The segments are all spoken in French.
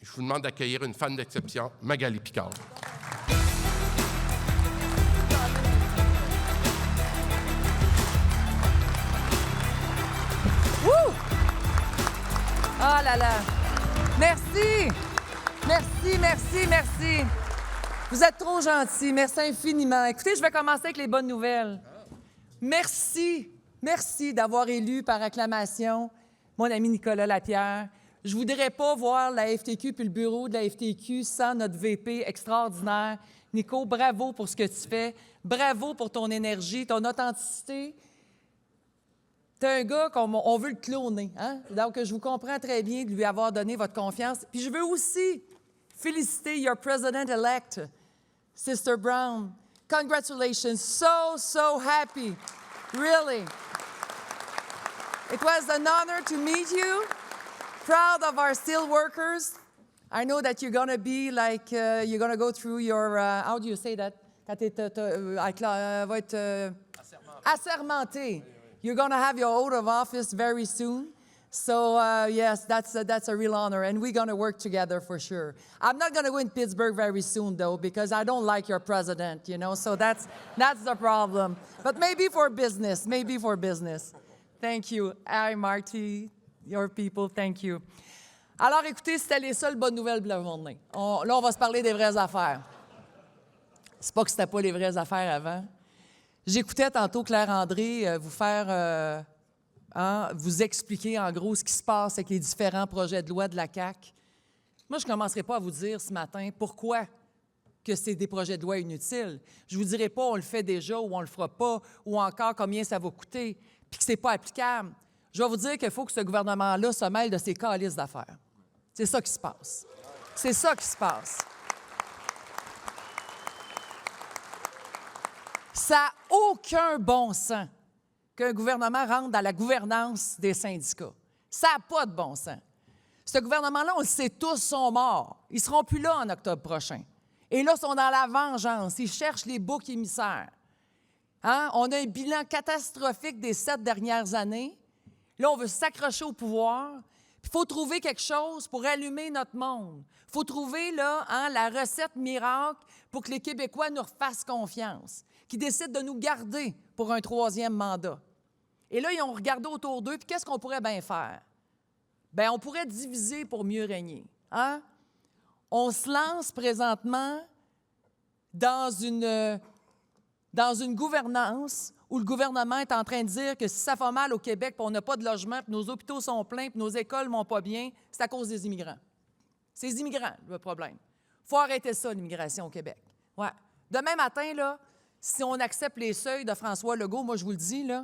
Je vous demande d'accueillir une fan d'exception, Magali Picard. Wouh! Oh là là! Merci! Merci, merci, merci! Vous êtes trop gentils. Merci infiniment. Écoutez, je vais commencer avec les bonnes nouvelles. Merci. Merci d'avoir élu par acclamation mon ami Nicolas Lapierre. Je ne voudrais pas voir la FTQ puis le bureau de la FTQ sans notre VP extraordinaire. Nico, bravo pour ce que tu fais. Bravo pour ton énergie, ton authenticité. Tu es un gars qu'on veut le cloner. Hein? Donc, je vous comprends très bien de lui avoir donné votre confiance. Puis je veux aussi féliciter your president-elect, Sister Brown. Congratulations. So happy. Really. It was an honor to meet you. Proud of our steel workers. I know that you're going to be like, you're going to go through your, how do you say that? Quand tu va être assermenté. You're going to have your oath of office very soon. So, yes, that's a real honor, and we're going to work together for sure. I'm not going to go in Pittsburgh very soon, though, because I don't like your president, you know, so that's the problem. But maybe for business. Thank you. Hi, Marty, your people, thank you. Alors, écoutez, c'était les seules bonnes nouvelles de la journée. Là, on va se parler des vraies affaires. C'est pas que c'était pas les vraies affaires avant. J'écoutais tantôt Claire André vous faire... vous expliquer en gros ce qui se passe avec les différents projets de loi de la CAQ. Moi, je ne commencerai pas à vous dire ce matin pourquoi que c'est des projets de loi inutiles. Je ne vous dirai pas on le fait déjà ou on ne le fera pas ou encore combien ça va coûter puis que ce n'est pas applicable. Je vais vous dire qu'il faut que ce gouvernement-là se mêle de ses calices d'affaires. C'est ça qui se passe. C'est ça qui se passe. Ça n'a aucun bon sens qu'un gouvernement rentre dans la gouvernance des syndicats. Ça n'a pas de bon sens. Ce gouvernement-là, on le sait tous, sont morts. Ils ne seront plus là en octobre prochain. Et là, ils sont dans la vengeance. Ils cherchent les boucs émissaires. Hein? On a un bilan catastrophique des 7 dernières années. Là, on veut s'accrocher au pouvoir. Il faut trouver quelque chose pour allumer notre monde. Il faut trouver là, la recette miracle pour que les Québécois nous refassent confiance, qu'ils décident de nous garder pour un 3e mandat. Et là, ils ont regardé autour d'eux, puis qu'est-ce qu'on pourrait bien faire? Bien, on pourrait diviser pour mieux régner. Hein? On se lance présentement dans une gouvernance où le gouvernement est en train de dire que si ça va mal au Québec, puis on n'a pas de logement, puis nos hôpitaux sont pleins, puis nos écoles ne vont pas bien, c'est à cause des immigrants. C'est les immigrants, le problème. Il faut arrêter ça, l'immigration au Québec. Ouais. Demain matin, là, si on accepte les seuils de François Legault, moi, je vous le dis, là,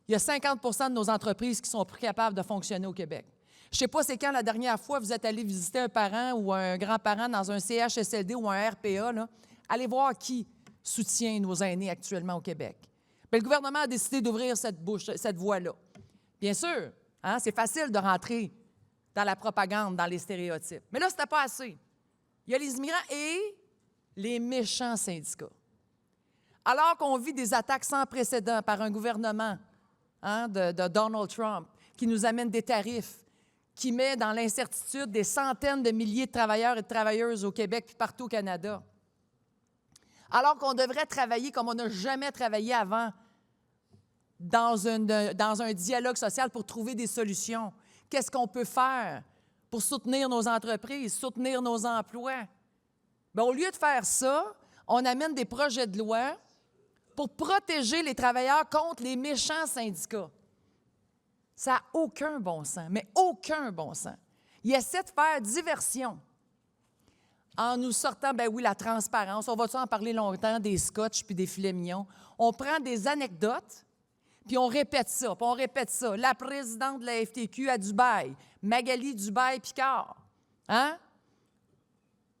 il y a 50 % de nos entreprises qui sont plus capables de fonctionner au Québec. Je ne sais pas c'est quand la dernière fois vous êtes allé visiter un parent ou un grand-parent dans un CHSLD ou un RPA. Là. Allez voir qui soutient nos aînés actuellement au Québec. Bien, le gouvernement a décidé d'ouvrir cette voie-là. Bien sûr, hein, c'est facile de rentrer dans la propagande, dans les stéréotypes. Mais là, ce n'était pas assez. Il y a les immigrants et les méchants syndicats. Alors qu'on vit des attaques sans précédent par un gouvernement de Donald Trump qui nous amène des tarifs, qui met dans l'incertitude des centaines de milliers de travailleurs et de travailleuses au Québec puis partout au Canada. Alors qu'on devrait travailler comme on n'a jamais travaillé avant dans un dialogue social pour trouver des solutions. Qu'est-ce qu'on peut faire pour soutenir nos entreprises, soutenir nos emplois? Bien, au lieu de faire ça, on amène des projets de loi pour protéger les travailleurs contre les méchants syndicats. Ça n'a aucun bon sens, mais aucun bon sens. Il essaie de faire diversion en nous sortant, ben oui, la transparence. On va-tu en parler longtemps, des scotch puis des filets mignons? On prend des anecdotes, puis on répète ça, puis on répète ça. La présidente de la FTQ à Dubaï, Magali Dubaï-Picard. Hein?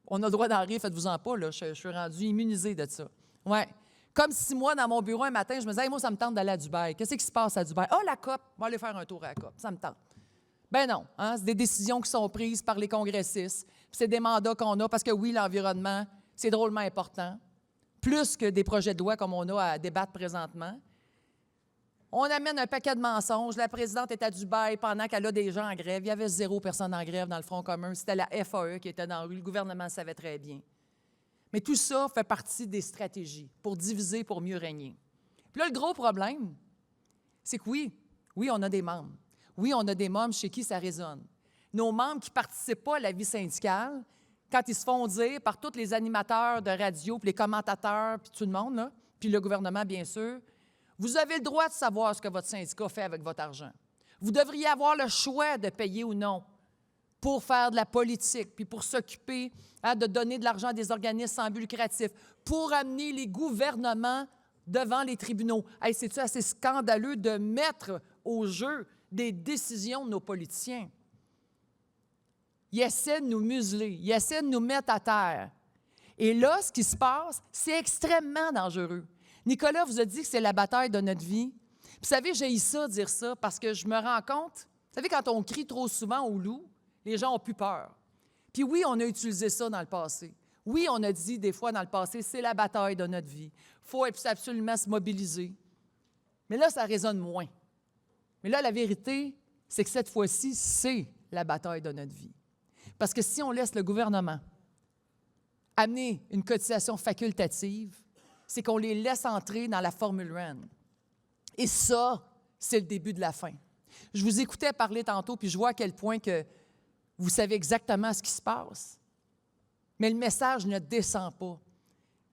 On a le droit d'en rire, faites-vous-en pas, là. Je suis rendue immunisée de ça. Ouais. Comme si moi, dans mon bureau, un matin, je me disais, hey, moi, ça me tente d'aller à Dubaï. Qu'est-ce qui se passe à Dubaï? Ah, la COP, on va aller faire un tour à la COP. Ça me tente. Ben non, hein? C'est des décisions qui sont prises par les congressistes. Puis c'est des mandats qu'on a parce que oui, l'environnement, c'est drôlement important. Plus que des projets de loi comme on a à débattre présentement. On amène un paquet de mensonges. La présidente est à Dubaï pendant qu'elle a des gens en grève. Il y avait 0 personne en grève dans le Front commun. C'était la FAE qui était dans la rue. Le gouvernement le savait très bien. Mais tout ça fait partie des stratégies pour diviser, pour mieux régner. Puis là, le gros problème, c'est que oui, on a des membres. Oui, on a des membres chez qui ça résonne. Nos membres qui ne participent pas à la vie syndicale, quand ils se font dire par tous les animateurs de radio, puis les commentateurs, puis tout le monde, là, puis le gouvernement, bien sûr, vous avez le droit de savoir ce que votre syndicat fait avec votre argent. Vous devriez avoir le choix de payer ou non pour faire de la politique, puis pour s'occuper de donner de l'argent à des organismes sans but lucratif, pour amener les gouvernements devant les tribunaux. Hey, c'est-tu assez scandaleux de mettre au jeu des décisions de nos politiciens? Ils essaient de nous museler, ils essaient de nous mettre à terre. Et là, ce qui se passe, c'est extrêmement dangereux. Nicolas vous a dit que c'est la bataille de notre vie. Puis, vous savez, j'ai ça dire ça parce que je me rends compte, vous savez, quand on crie trop souvent au loup, les gens ont plus peur. Puis oui, on a utilisé ça dans le passé. Oui, on a dit des fois dans le passé, c'est la bataille de notre vie. Il faut absolument se mobiliser. Mais là, ça résonne moins. Mais là, la vérité, c'est que cette fois-ci, c'est la bataille de notre vie. Parce que si on laisse le gouvernement amener une cotisation facultative, c'est qu'on les laisse entrer dans la formule RAND. Et ça, c'est le début de la fin. Je vous écoutais parler tantôt, puis je vois à quel point que vous savez exactement ce qui se passe. Mais le message ne descend pas.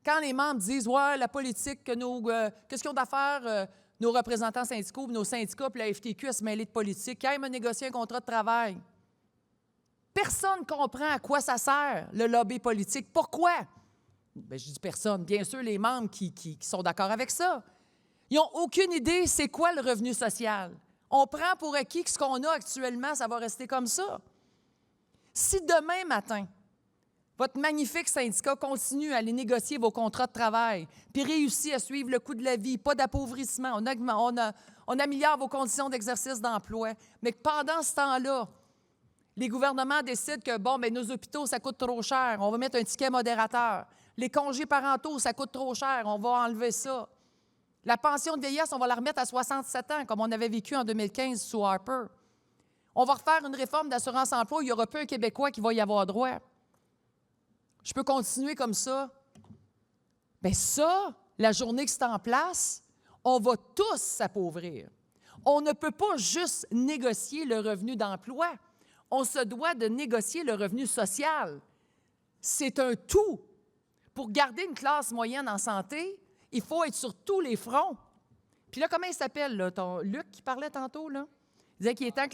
Quand les membres disent « Ouais, la politique, qu'est-ce qu'ils ont d'affaires, nos représentants syndicaux, nos syndicats, puis la FTQ à se mêler de politique, quand ils me négocier un contrat de travail. » Personne ne comprend à quoi ça sert, le lobby politique. Pourquoi? Bien, je dis personne. Bien sûr, les membres qui sont d'accord avec ça. Ils n'ont aucune idée c'est quoi le revenu social. On prend pour acquis que ce qu'on a actuellement, ça va rester comme ça. Si demain matin, votre magnifique syndicat continue à aller négocier vos contrats de travail, puis réussit à suivre le coût de la vie, pas d'appauvrissement, on améliore vos conditions d'exercice d'emploi, mais que pendant ce temps-là, les gouvernements décident que, bon, bien, nos hôpitaux, ça coûte trop cher, on va mettre un ticket modérateur. Les congés parentaux, ça coûte trop cher, on va enlever ça. La pension de vieillesse, on va la remettre à 67 ans, comme on avait vécu en 2015 sous Harper. On va refaire une réforme d'assurance-emploi, il n'y aura pas un Québécois qui va y avoir droit. Je peux continuer comme ça. Bien ça, la journée que c'est en place, on va tous s'appauvrir. On ne peut pas juste négocier le revenu d'emploi. On se doit de négocier le revenu social. C'est un tout. Pour garder une classe moyenne en santé, il faut être sur tous les fronts. Puis là, comment il s'appelle, là, ton Luc qui parlait tantôt, là? Il disait qu'il est temps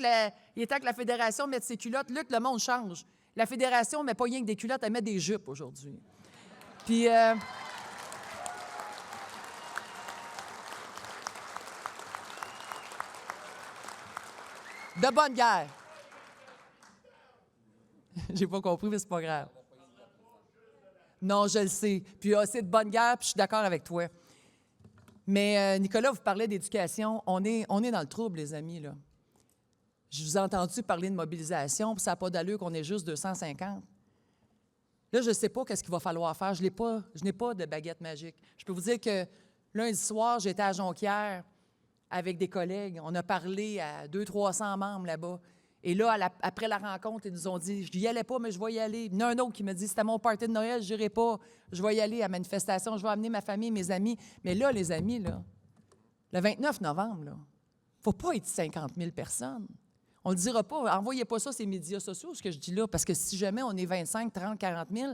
que la Fédération mette ses culottes. Luc, le monde change. La Fédération ne met pas rien que des culottes, elle met des jupes aujourd'hui. Puis... de bonne guerre. J'ai pas compris, mais c'est pas grave. Non, je le sais. Puis c'est de bonne guerre, puis je suis d'accord avec toi. Mais Nicolas, vous parlez d'éducation. On est dans le trouble, les amis, là. Je vous ai entendu parler de mobilisation, puis ça n'a pas d'allure qu'on ait juste 250. Là, je ne sais pas qu'est-ce qu'il va falloir faire. Je n'ai pas de baguette magique. Je peux vous dire que lundi soir, j'étais à Jonquière avec des collègues. On a parlé à 200-300 membres là-bas. Et là, après la rencontre, ils nous ont dit « Je n'y allais pas, mais je vais y aller. » Il y en a un autre qui me dit « C'était mon party de Noël, je n'irai pas. Je vais y aller à la manifestation. Je vais amener ma famille, mes amis. » Mais là, les amis, là, le 29 novembre, il ne faut pas être 50 000 personnes. On ne le dira pas. Envoyez pas ça sur les médias sociaux, ce que je dis là, parce que si jamais on est 25, 30, 40 000,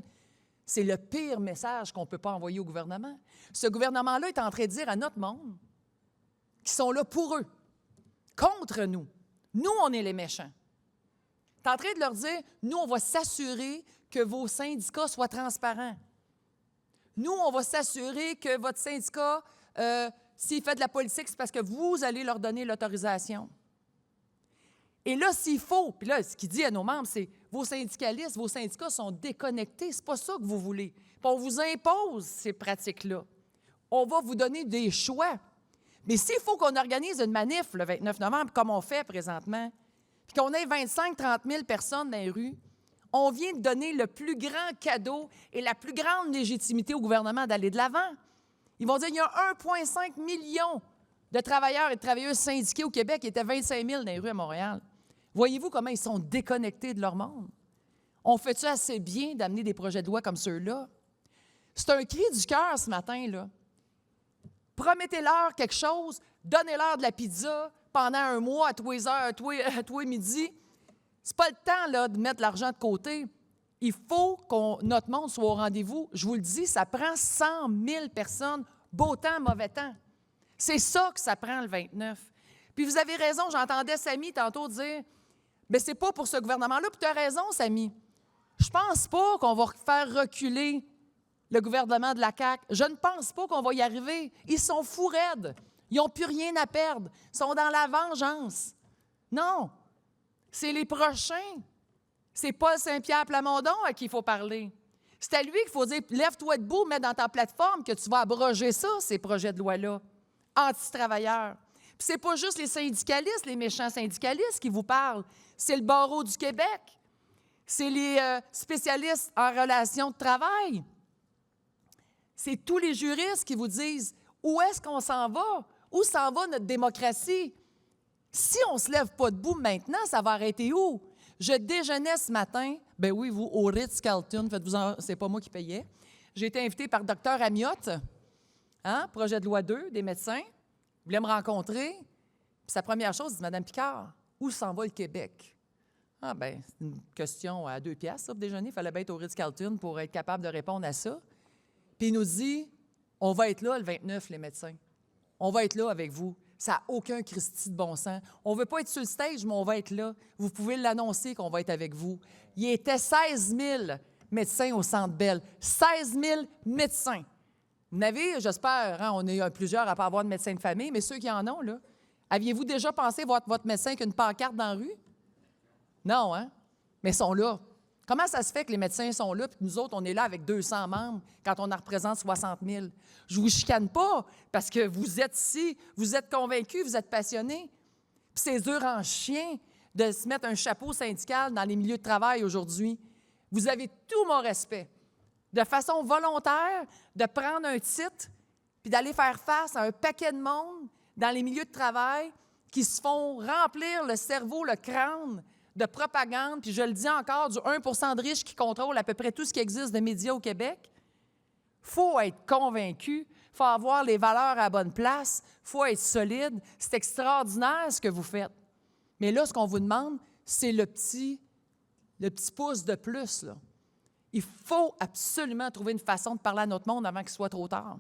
c'est le pire message qu'on ne peut pas envoyer au gouvernement. Ce gouvernement-là est en train de dire à notre monde qui sont là pour eux, contre nous. Nous, on est les méchants. Tu es en train de leur dire, nous, on va s'assurer que vos syndicats soient transparents. Nous, on va s'assurer que votre syndicat, s'il fait de la politique, c'est parce que vous allez leur donner l'autorisation. Et là, s'il faut, puis là, ce qu'il dit à nos membres, c'est vos syndicalistes, vos syndicats sont déconnectés. C'est pas ça que vous voulez. Puis on vous impose ces pratiques-là. On va vous donner des choix. Mais s'il faut qu'on organise une manif le 29 novembre, comme on fait présentement, puis qu'on ait 25-30 000 personnes dans les rues, on vient de donner le plus grand cadeau et la plus grande légitimité au gouvernement d'aller de l'avant. Ils vont dire qu'il y a 1,5 million de travailleurs et de travailleuses syndiqués au Québec. Il était 25 000 dans les rues à Montréal. Voyez-vous comment ils sont déconnectés de leur monde? On fait-tu assez bien d'amener des projets de loi comme ceux-là? C'est un cri du cœur ce matin, là. Promettez-leur quelque chose, donnez-leur de la pizza pendant un mois, à tous les heures, à tous les midis. C'est pas le temps là, de mettre l'argent de côté. Il faut que notre monde soit au rendez-vous. Je vous le dis, ça prend 100 000 personnes, beau temps, mauvais temps. C'est ça que ça prend le 29. Puis vous avez raison, j'entendais Samy tantôt dire « Bien, c'est pas pour ce gouvernement-là. » Puis tu as raison, Samy. Je pense pas qu'on va faire reculer le gouvernement de la CAQ. Je ne pense pas qu'on va y arriver. Ils sont fous raides. Ils n'ont plus rien à perdre. Ils sont dans la vengeance. Non, c'est les prochains. C'est Paul Saint-Pierre Plamondon à qui il faut parler. C'est à lui qu'il faut dire « Lève-toi debout, mets dans ta plateforme que tu vas abroger ça, ces projets de loi-là, anti-travailleurs. » Puis c'est pas juste les syndicalistes, les méchants syndicalistes qui vous parlent. C'est le barreau du Québec. C'est les spécialistes en relations de travail. C'est tous les juristes qui vous disent où est-ce qu'on s'en va? Où s'en va notre démocratie? Si on ne se lève pas debout maintenant, ça va arrêter où? Je déjeunais ce matin, ben oui, vous, au Ritz-Carlton, c'est pas moi qui payais. J'ai été invitée par Dr Amiotte, projet de loi 2 des médecins. Il voulait me rencontrer. Puis sa première chose, il dit « Madame Picard, où s'en va le Québec? » Ah ben, c'est une question à 2 piastres, ça, pour déjeuner. Il fallait bien être au Ritz-Carlton pour être capable de répondre à ça. Puis il nous dit, on va être là le 29, les médecins. On va être là avec vous. Ça n'a aucun Christi de bon sens. On ne veut pas être sur le stage, mais on va être là. Vous pouvez l'annoncer qu'on va être avec vous. Il y était 16 000 médecins au Centre Bell. 16 000 médecins. Vous n'avez, j'espère, on est plusieurs à ne pas avoir de médecin de famille, mais ceux qui en ont, là, aviez-vous déjà pensé voir votre médecin avec une pancarte dans la rue? Non, hein? Mais ils sont là. Comment ça se fait que les médecins sont là, puis nous autres, on est là avec 200 membres quand on en représente 60 000? Je ne vous chicane pas, parce que vous êtes ici, vous êtes convaincus, vous êtes passionnés. Puis c'est dur en chien de se mettre un chapeau syndical dans les milieux de travail aujourd'hui. Vous avez tout mon respect. De façon volontaire, de prendre un titre, puis d'aller faire face à un paquet de monde dans les milieux de travail qui se font remplir le cerveau, le crâne, de propagande, puis je le dis encore, du 1 % de riches qui contrôlent à peu près tout ce qui existe de médias au Québec. Il faut être convaincu, il faut avoir les valeurs à la bonne place, il faut être solide. C'est extraordinaire ce que vous faites. Mais là, ce qu'on vous demande, c'est le petit pouce de plus, là. Il faut absolument trouver une façon de parler à notre monde avant qu'il soit trop tard.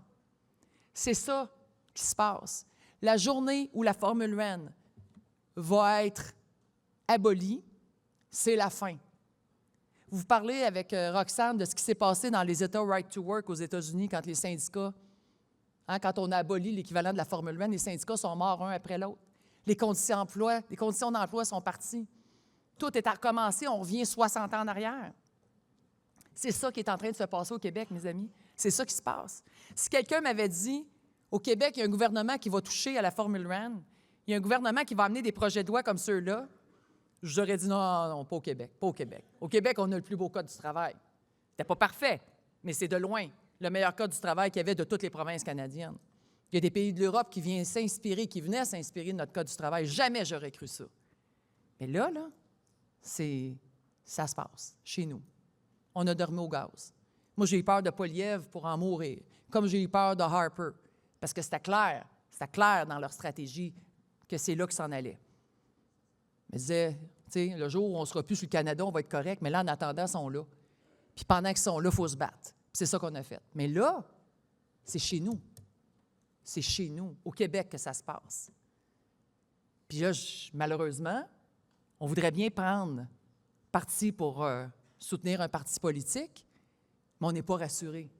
C'est ça qui se passe. La journée où la Formule 1 va être abolie, c'est la fin. Vous parlez avec Roxane de ce qui s'est passé dans les États Right to Work aux États-Unis quand les syndicats, quand on a aboli l'équivalent de la Formule 1, les syndicats sont morts un après l'autre. Les conditions d'emploi sont parties. Tout est à recommencer, on revient 60 ans en arrière. C'est ça qui est en train de se passer au Québec, mes amis. C'est ça qui se passe. Si quelqu'un m'avait dit, au Québec, il y a un gouvernement qui va toucher à la Formule 1, il y a un gouvernement qui va amener des projets de loi comme ceux-là, j'aurais dit non, pas au Québec, pas au Québec. Au Québec, on a le plus beau code du travail. C'était pas parfait, mais c'est de loin le meilleur code du travail qu'il y avait de toutes les provinces canadiennes. Il y a des pays de l'Europe qui venaient s'inspirer de notre code du travail. Jamais j'aurais cru ça. Mais là, ça se passe chez nous. On a dormi au gaz. Moi, j'ai eu peur de Poilievre pour en mourir, comme j'ai eu peur de Harper, parce que c'était clair dans leur stratégie que c'est là qu'ils s'en allaient. Mais ils disaient, tu sais, le jour où on ne sera plus sur le Canada, on va être correct, mais là, en attendant, ils sont là. Puis pendant qu'ils sont là, il faut se battre. Puis c'est ça qu'on a fait. Mais là, c'est chez nous. C'est chez nous, au Québec, que ça se passe. Puis là, malheureusement, on voudrait bien prendre parti pour soutenir un parti politique, mais on n'est pas rassuré.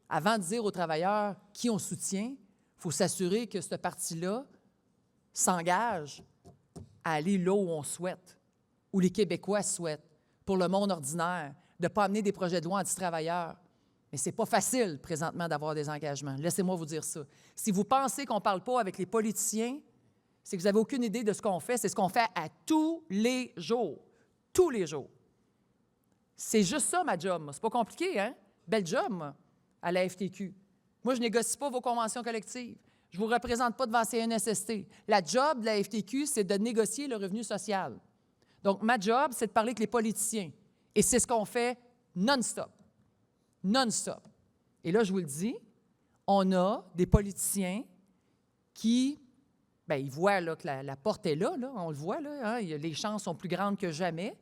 Avant de dire aux travailleurs qui on soutient, il faut s'assurer que ce parti-là s'engage à aller là où on souhaite, où les Québécois souhaitent, pour le monde ordinaire, de ne pas amener des projets de loi anti-travailleurs. Mais ce n'est pas facile, présentement, d'avoir des engagements. Laissez-moi vous dire ça. Si vous pensez qu'on ne parle pas avec les politiciens, c'est que vous n'avez aucune idée de ce qu'on fait. C'est ce qu'on fait à tous les jours. Tous les jours. C'est juste ça, ma job. C'est pas compliqué, hein? Belle job, moi, à la FTQ. Moi, je ne négocie pas vos conventions collectives. Je ne vous représente pas devant CNSST. La job de la FTQ, c'est de négocier le revenu social. Donc, ma job, c'est de parler avec les politiciens. Et c'est ce qu'on fait non-stop. Non-stop. Et là, je vous le dis, on a des politiciens qui, bien, ils voient là, que la porte est là, on le voit, là, hein, les chances sont plus grandes que jamais.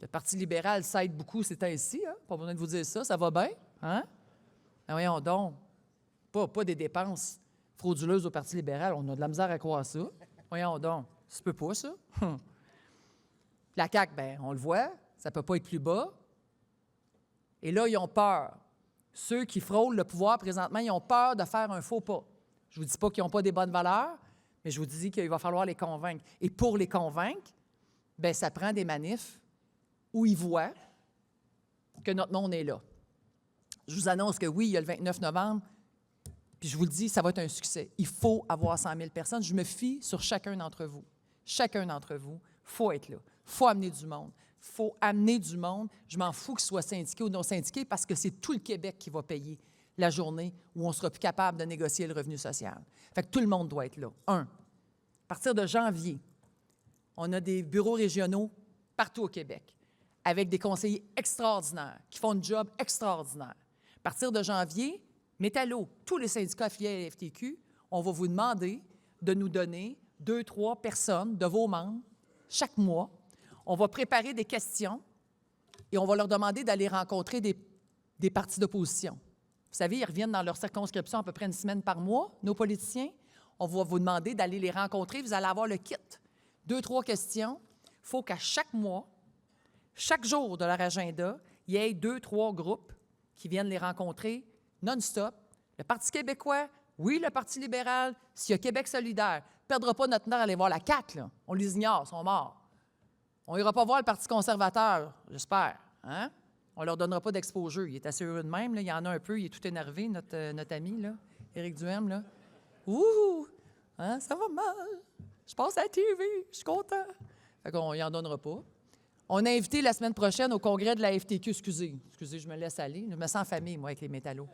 Le Parti libéral s'aide beaucoup ces temps-ci, hein, pas besoin de vous dire ça va bien, hein? Ben voyons donc, pas des dépenses frauduleuses au Parti libéral, on a de la misère à croire ça. Voyons donc, ça se peut pas, ça. La CAQ, bien, on le voit, ça ne peut pas être plus bas. Et là, ils ont peur. Ceux qui frôlent le pouvoir présentement, ils ont peur de faire un faux pas. Je ne vous dis pas qu'ils n'ont pas des bonnes valeurs, mais je vous dis qu'il va falloir les convaincre. Et pour les convaincre, bien, ça prend des manifs où ils voient que notre monde est là. Je vous annonce que oui, il y a le 29 novembre, puis je vous le dis, ça va être un succès. Il faut avoir 100 000 personnes. Je me fie sur chacun d'entre vous. Chacun d'entre vous, il faut être là. Il faut amener du monde. Il faut amener du monde. Je m'en fous qu'ils soient syndiqués ou non syndiqués parce que c'est tout le Québec qui va payer la journée où on ne sera plus capable de négocier le revenu social. Fait que tout le monde doit être là. À partir de janvier, on a des bureaux régionaux partout au Québec avec des conseillers extraordinaires qui font un job extraordinaire. À partir de janvier, Métallo, tous les syndicats affiliés à la FTQ, on va vous demander de nous donner 2-3 personnes de vos membres chaque mois. On va préparer des questions et on va leur demander d'aller rencontrer des partis d'opposition. Vous savez, ils reviennent dans leur circonscription à peu près une semaine par mois, nos politiciens. On va vous demander d'aller les rencontrer. Vous allez avoir le kit. 2-3 questions. Il faut qu'à chaque mois, chaque jour de leur agenda, il y ait 2-3 groupes qui viennent les rencontrer non-stop. Le Parti québécois, oui, le Parti libéral, s'il y a Québec solidaire. On ne perdra pas notre temps à aller voir la CAQ, là. On les ignore, ils sont morts. On n'ira pas voir le Parti conservateur, j'espère. Hein? On ne leur donnera pas d'exposure. Il est assez heureux de même. Là. Il y en a un peu, il est tout énervé, notre ami, là, Éric Duhem. Là. Ouh! Hein? Ça va mal. Je passe à la TV, je suis content. Fait qu'on n'y en donnera pas. On a invité la semaine prochaine au congrès de la FTQ. Excusez, je me laisse aller. Je me sens en famille, moi, avec les métallos.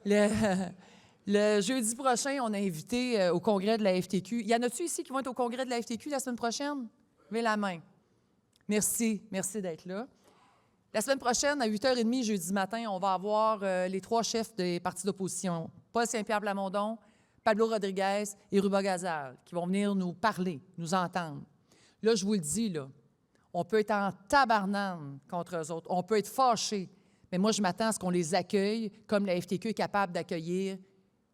Le jeudi prochain, on a invité au congrès de la FTQ. Y en a-tu ici qui vont être au congrès de la FTQ la semaine prochaine? Levez la main. Merci d'être là. La semaine prochaine, à 8h30, jeudi matin, on va avoir les 3 chefs des partis d'opposition, Paul Saint-Pierre Plamondon, Pablo Rodriguez et Ruba Gazal, qui vont venir nous parler, nous entendre. Là, je vous le dis, là, on peut être en tabarnane contre eux autres, on peut être fâché, mais moi, je m'attends à ce qu'on les accueille comme la FTQ est capable d'accueillir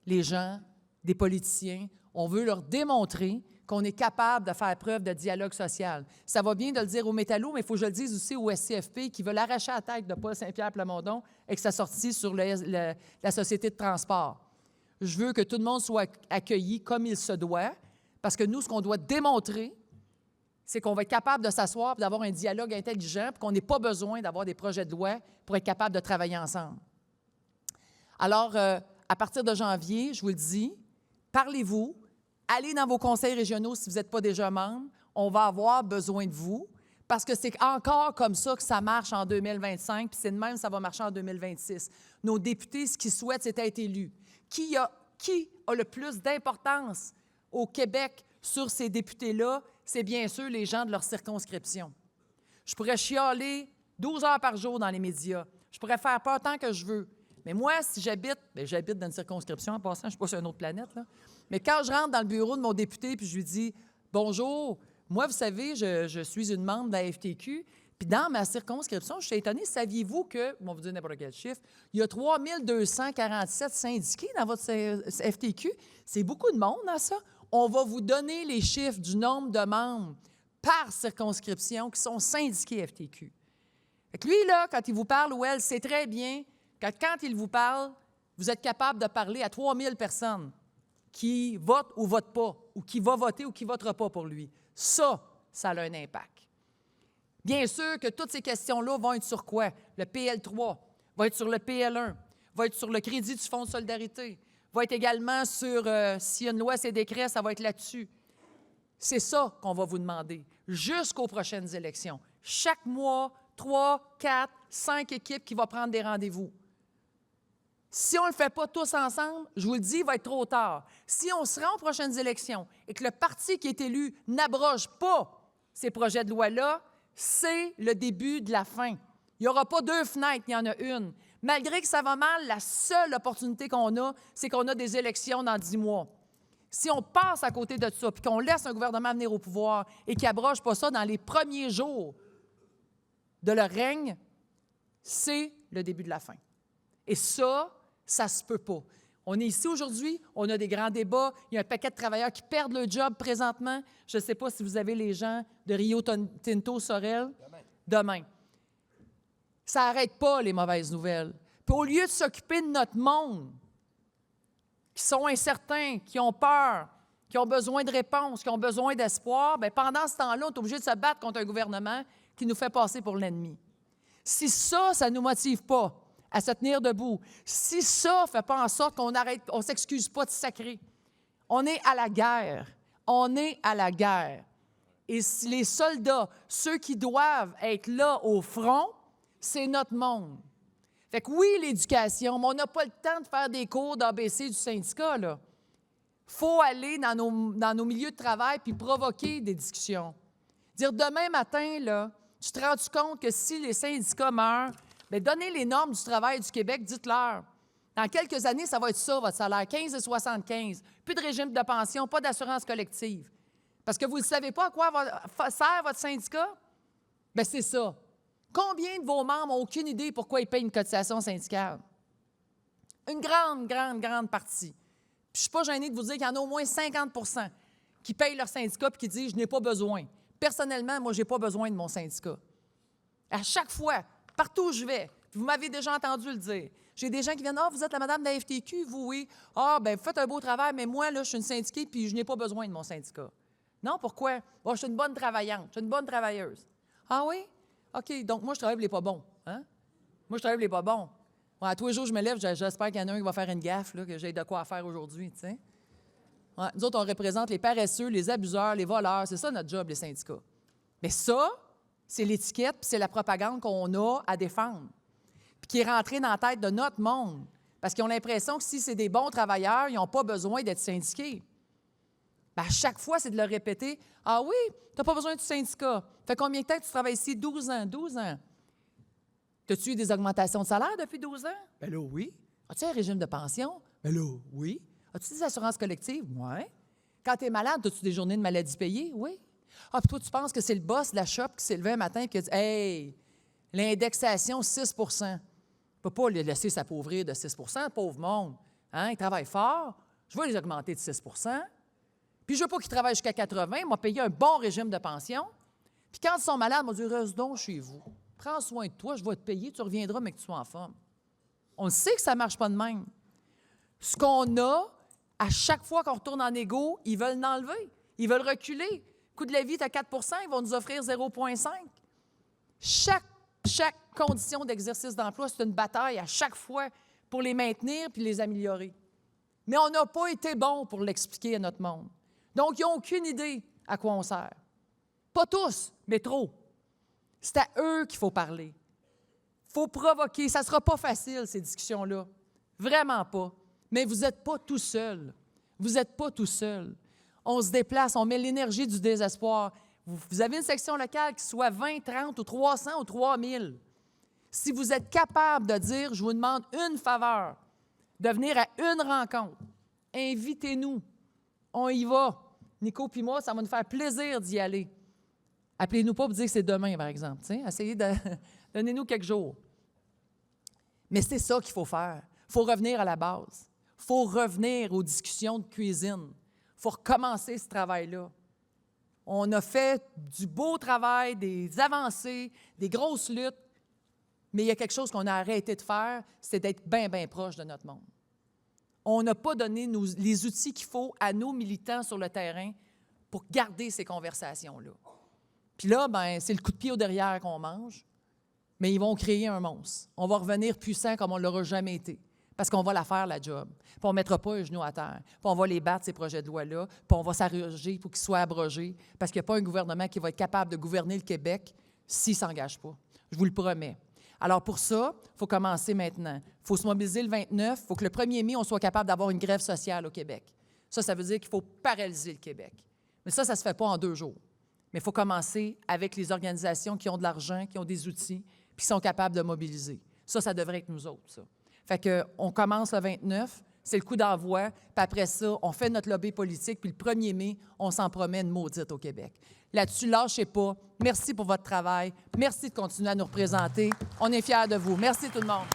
les gens, des politiciens. On veut leur démontrer qu'on est capable de faire preuve de dialogue social. Ça va bien de le dire aux métallos, mais il faut que je le dise aussi au SCFP qui veut arracher la tête de Paul Saint-Pierre Plamondon avec sa sortie sur la société de transport. Je veux que tout le monde soit accueilli comme il se doit, parce que nous, ce qu'on doit démontrer, c'est qu'on va être capable de s'asseoir et d'avoir un dialogue intelligent, puis qu'on n'ait pas besoin d'avoir des projets de loi pour être capable de travailler ensemble. Alors, à partir de janvier, je vous le dis, parlez-vous, allez dans vos conseils régionaux si vous n'êtes pas déjà membre. On va avoir besoin de vous parce que c'est encore comme ça que ça marche en 2025, puis c'est de même que ça va marcher en 2026. Nos députés, ce qu'ils souhaitent, c'est être élus. Qui a le plus d'importance au Québec sur ces députés-là? C'est bien sûr les gens de leur circonscription. Je pourrais chialer 12 heures par jour dans les médias. Je pourrais faire pas tant que je veux. Mais moi, si j'habite dans une circonscription, en passant, je ne suis pas sur une autre planète, là. Mais quand je rentre dans le bureau de mon député puis je lui dis « Bonjour, moi, vous savez, je suis une membre de la FTQ, puis dans ma circonscription, je suis étonnée, saviez-vous que, on va vous dire n'importe quel chiffre, il y a 3247 syndiqués dans votre FTQ? C'est beaucoup de monde, hein, ça? On va vous donner les chiffres du nombre de membres par circonscription qui sont syndiqués FTQ. » Fait que lui, là, quand il vous parle ou elle, c'est très bien que quand il vous parle, vous êtes capable de parler à 3000 personnes qui votent ou votent pas, ou qui va voter ou qui ne votera pas pour lui. Ça a un impact. Bien sûr que toutes ces questions-là vont être sur quoi? Le PL3, va être sur le PL1, va être sur le crédit du Fonds de solidarité, va être également sur, s'il y a une loi, ces décrets, ça va être là-dessus. C'est ça qu'on va vous demander jusqu'aux prochaines élections. Chaque mois, 3, 4, 5 équipes qui vont prendre des rendez-vous. Si on ne le fait pas tous ensemble, je vous le dis, il va être trop tard. Si on se rend aux prochaines élections et que le parti qui est élu n'abroge pas ces projets de loi-là, c'est le début de la fin. Il n'y aura pas 2 fenêtres, il y en a une. Malgré que ça va mal, la seule opportunité qu'on a, c'est qu'on a des élections dans 10 mois. Si on passe à côté de ça, puis qu'on laisse un gouvernement venir au pouvoir et qu'il n'abroge pas ça dans les premiers jours de leur règne, c'est le début de la fin. Et ça se peut pas. On est ici aujourd'hui, on a des grands débats, il y a un paquet de travailleurs qui perdent leur job présentement. Je ne sais pas si vous avez les gens de Rio Tinto Sorel. Demain. Ça n'arrête pas, les mauvaises nouvelles. Puis au lieu de s'occuper de notre monde, qui sont incertains, qui ont peur, qui ont besoin de réponses, qui ont besoin d'espoir, bien, pendant ce temps-là, on est obligé de se battre contre un gouvernement qui nous fait passer pour l'ennemi. Si ça ne nous motive pas à se tenir debout, si ça ne fait pas en sorte qu'on arrête, on ne s'excuse pas de sacrer, on est à la guerre. On est à la guerre. Et si les soldats, ceux qui doivent être là au front, c'est notre monde. Fait que oui, l'éducation, mais on n'a pas le temps de faire des cours d'ABC du syndicat, là. Il faut aller dans nos milieux de travail puis provoquer des discussions. Dire demain matin, là, tu te rends compte que si les syndicats meurent, bien, donnez les normes du travail du Québec, dites-leur. Dans quelques années, ça va être ça, votre salaire, 15,75. Plus de régime de pension, pas d'assurance collective. Parce que vous ne savez pas à quoi sert votre syndicat? Bien, c'est ça. Combien de vos membres n'ont aucune idée pourquoi ils payent une cotisation syndicale? Une grande partie. Puis je ne suis pas gênée de vous dire qu'il y en a au moins 50 qui payent leur syndicat et qui disent « je n'ai pas besoin ». Personnellement, moi, je n'ai pas besoin de mon syndicat. À chaque fois, partout où je vais, vous m'avez déjà entendu le dire, j'ai des gens qui viennent « Ah, vous êtes la madame de la FTQ, vous, oui. Ah, bien, vous faites un beau travail, mais moi, là, je suis une syndiquée puis je n'ai pas besoin de mon syndicat. » Non, pourquoi? Bon, je suis une bonne travaillante, je suis une bonne travailleuse. Ah oui? OK, donc moi, je travaille pour les pas bons. Hein? Moi, je travaille pour les pas bons. Ouais, tous les jours, je me lève, j'espère qu'il y en a un qui va faire une gaffe, là, que j'ai de quoi faire aujourd'hui, tu sais. Ouais, nous autres, on représente les paresseux, les abuseurs, les voleurs. C'est ça notre job, les syndicats. Mais ça, c'est l'étiquette puis c'est la propagande qu'on a à défendre puis qui est rentrée dans la tête de notre monde. Parce qu'ils ont l'impression que si c'est des bons travailleurs, ils n'ont pas besoin d'être syndiqués. Bien, à chaque fois, c'est de leur répéter « Ah oui, tu n'as pas besoin du syndicat. Fait combien de temps que tu travailles ici? 12 ans. 12 ans. As-tu eu des augmentations de salaire depuis 12 ans? Bien là, oui. As-tu un régime de pension? Bien là, oui. As-tu des assurances collectives? Oui. Quand tu es malade, as-tu des journées de maladie payées? Oui. Ah, puis toi, tu penses que c'est le boss de la shop qui s'est levé un matin et qui a dit « Hey, l'indexation, 6 % Tu ne peux pas les laisser s'appauvrir de 6 % pauvre monde. Hein? Ils travaillent fort. Je vais les augmenter de 6 % Puis je veux pas qu'ils travaillent jusqu'à 80, ils m'ont payé un bon régime de pension. Puis quand ils sont malades, ils m'ont dit « Reste donc chez vous. Prends soin de toi, je vais te payer, tu reviendras, mais que tu sois en forme. » On sait que ça ne marche pas de même. Ce qu'on a, à chaque fois qu'on retourne en égo, ils veulent l'enlever. Ils veulent reculer. Le coût de la vie est à 4 % ils vont nous offrir 0,5 Chaque condition d'exercice d'emploi, c'est une bataille à chaque fois pour les maintenir puis les améliorer. Mais on n'a pas été bon pour l'expliquer à notre monde. Donc, ils n'ont aucune idée à quoi on sert. Pas tous, mais trop. C'est à eux qu'il faut parler. Il faut provoquer. Ça ne sera pas facile, ces discussions-là. Vraiment pas. Mais vous n'êtes pas tout seul. Vous n'êtes pas tout seul. On se déplace, on met l'énergie du désespoir. Vous avez une section locale qui soit 20, 30 ou 300 ou 3000. Si vous êtes capable de dire, je vous demande une faveur, de venir à une rencontre, invitez-nous. On y va. Nico puis moi, ça va nous faire plaisir d'y aller. Appelez-nous pas pour dire que c'est demain, par exemple. T'sais. Essayez de... Donnez-nous quelques jours. Mais c'est ça qu'il faut faire. Il faut revenir à la base. Il faut revenir aux discussions de cuisine. Il faut recommencer ce travail-là. On a fait du beau travail, des avancées, des grosses luttes, mais il y a quelque chose qu'on a arrêté de faire, c'est d'être bien proche de notre monde. On n'a pas donné les outils qu'il faut à nos militants sur le terrain pour garder ces conversations-là. Puis là, bien, c'est le coup de pied au derrière qu'on mange, mais ils vont créer un monstre. On va revenir puissant comme on ne l'aura jamais été, parce qu'on va la faire, la job. Puis on ne mettra pas un genou à terre. Puis on va les battre, ces projets de loi-là, puis on va s'arranger pour qu'ils soient abrogés, parce qu'il n'y a pas un gouvernement qui va être capable de gouverner le Québec s'il ne s'engage pas. Je vous le promets. Alors pour ça, il faut commencer maintenant. Il faut se mobiliser le 29. Il faut que le 1er mai, on soit capable d'avoir une grève sociale au Québec. Ça veut dire qu'il faut paralyser le Québec. Mais ça ne se fait pas en 2 jours. Mais il faut commencer avec les organisations qui ont de l'argent, qui ont des outils, puis qui sont capables de mobiliser. Ça devrait être nous autres, ça. Fait qu'on commence le 29, c'est le coup d'envoi, puis après ça, on fait notre lobby politique, puis le 1er mai, on s'en promet une maudite au Québec. Là-dessus, lâchez pas. Merci pour votre travail. Merci de continuer à nous représenter. On est fiers de vous. Merci tout le monde.